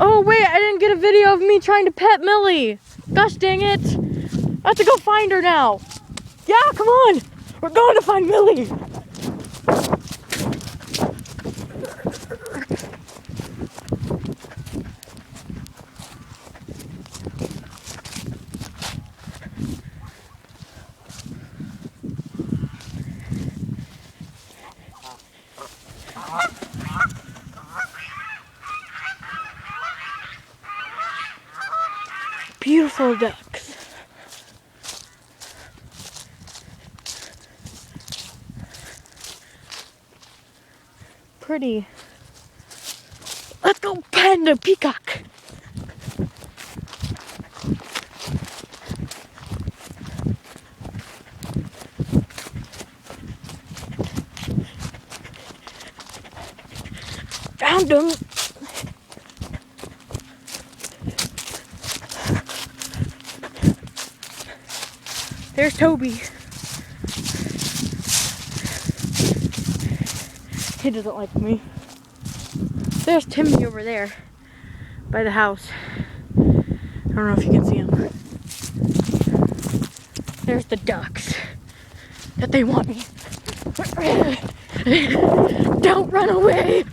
Oh wait, I didn't get a video of me trying to pet Millie. Gosh dang it. I have to go find her now. Yeah, come on. We're going to find Millie. Beautiful ducks. Pretty. Let's go pet a peacock. Found him. There's Toby. He doesn't like me. There's Timmy over there by the house. I don't know if you can see him. There's the ducks that they want me. Don't run away.